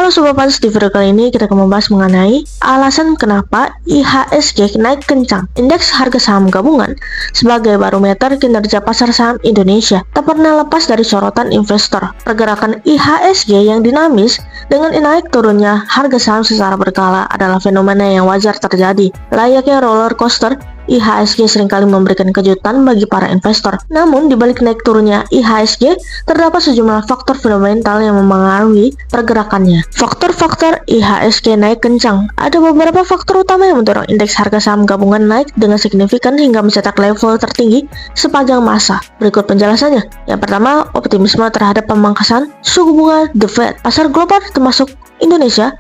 Halo Sobat Pans, di video kali ini kita akan membahas mengenai alasan kenapa IHSG naik kencang. Indeks harga saham gabungan sebagai barometer kinerja pasar saham Indonesia tak pernah lepas dari sorotan investor. Pergerakan IHSG yang dinamis dengan naik turunnya harga saham secara berkala adalah fenomena yang wajar terjadi. Layaknya roller coaster, IHSG seringkali memberikan kejutan bagi para investor. Namun, di balik naik turunnya IHSG, terdapat sejumlah faktor fundamental yang memengaruhi pergerakannya. Faktor-faktor IHSG naik kencang. Ada beberapa faktor utama yang mendorong indeks harga saham gabungan naik dengan signifikan hingga mencetak level tertinggi sepanjang masa. Berikut penjelasannya. Yang pertama, optimisme terhadap pemangkasan suku bunga The Fed. Pasar global termasuk Indonesia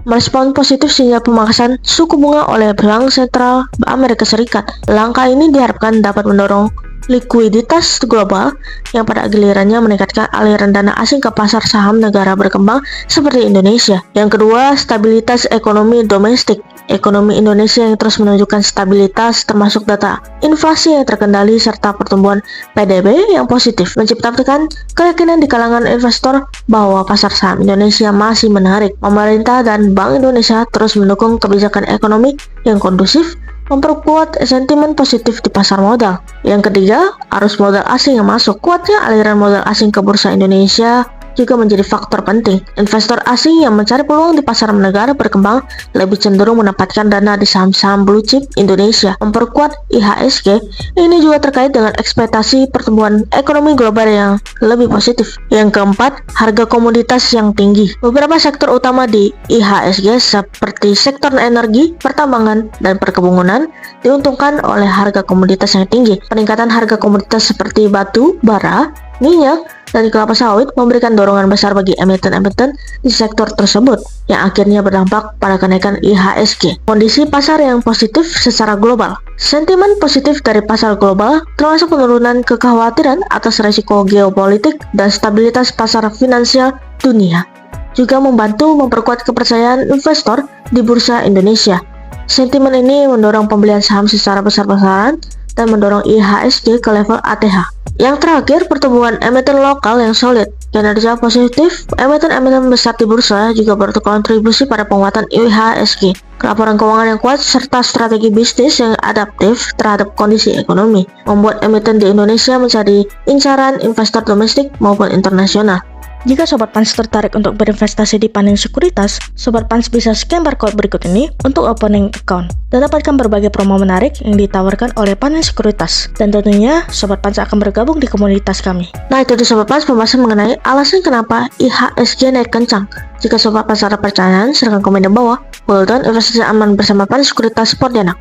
merespon positif sinyal pemangkasan suku bunga oleh Bank Sentral Amerika Serikat. Langkah ini diharapkan dapat mendorong likuiditas global yang pada gilirannya meningkatkan aliran dana asing ke pasar saham negara berkembang seperti Indonesia. Yang kedua, stabilitas ekonomi domestik. Ekonomi Indonesia yang terus menunjukkan stabilitas termasuk data inflasi yang terkendali serta pertumbuhan PDB yang positif menciptakan keyakinan di kalangan investor bahwa pasar saham Indonesia masih menarik. Pemerintah dan Bank Indonesia terus mendukung kebijakan ekonomi yang kondusif, memperkuat sentimen positif di pasar modal. Yang ketiga, arus modal asing yang masuk. Kuatnya aliran modal asing ke bursa Indonesia juga menjadi faktor penting. Investor asing yang mencari peluang di pasar negara berkembang lebih cenderung menempatkan dana di saham-saham blue chip Indonesia. Memperkuat IHSG ini juga terkait dengan ekspektasi pertumbuhan ekonomi global yang lebih positif. Yang keempat, harga komoditas yang tinggi. Beberapa sektor utama di IHSG seperti sektor energi, pertambangan, dan perkebunan diuntungkan oleh harga komoditas yang tinggi. Peningkatan harga komoditas seperti batu bara, minyak, dan kelapa sawit memberikan dorongan besar bagi emiten-emiten di sektor tersebut yang akhirnya berdampak pada kenaikan IHSG. Kondisi pasar yang positif secara global. Sentimen positif dari pasar global termasuk penurunan kekhawatiran atas risiko geopolitik dan stabilitas pasar finansial dunia juga membantu memperkuat kepercayaan investor di bursa Indonesia. Sentimen ini mendorong pembelian saham secara besar-besaran dan mendorong IHSG ke level ATH. Yang terakhir, pertumbuhan emiten lokal yang solid. Kinerja positif emiten-emiten besar di bursa juga berkontribusi pada penguatan IHSG. Laporan keuangan yang kuat serta strategi bisnis yang adaptif terhadap kondisi ekonomi membuat emiten di Indonesia menjadi incaran investor domestik maupun internasional. Jika Sobat Pans tertarik untuk berinvestasi di Panin Sekuritas, Sobat Pans bisa scan barcode berikut ini untuk opening account dan dapatkan berbagai promo menarik yang ditawarkan oleh Panin Sekuritas. Dan tentunya Sobat Pans akan bergabung di komunitas kami. Nah, itu Sobat Pans pembahasan mengenai alasan kenapa IHSG naik kencang. Jika Sobat Pans ada pertanyaan, silahkan komen di bawah. Well done, investasi aman bersama Panin Sekuritas Pontianak.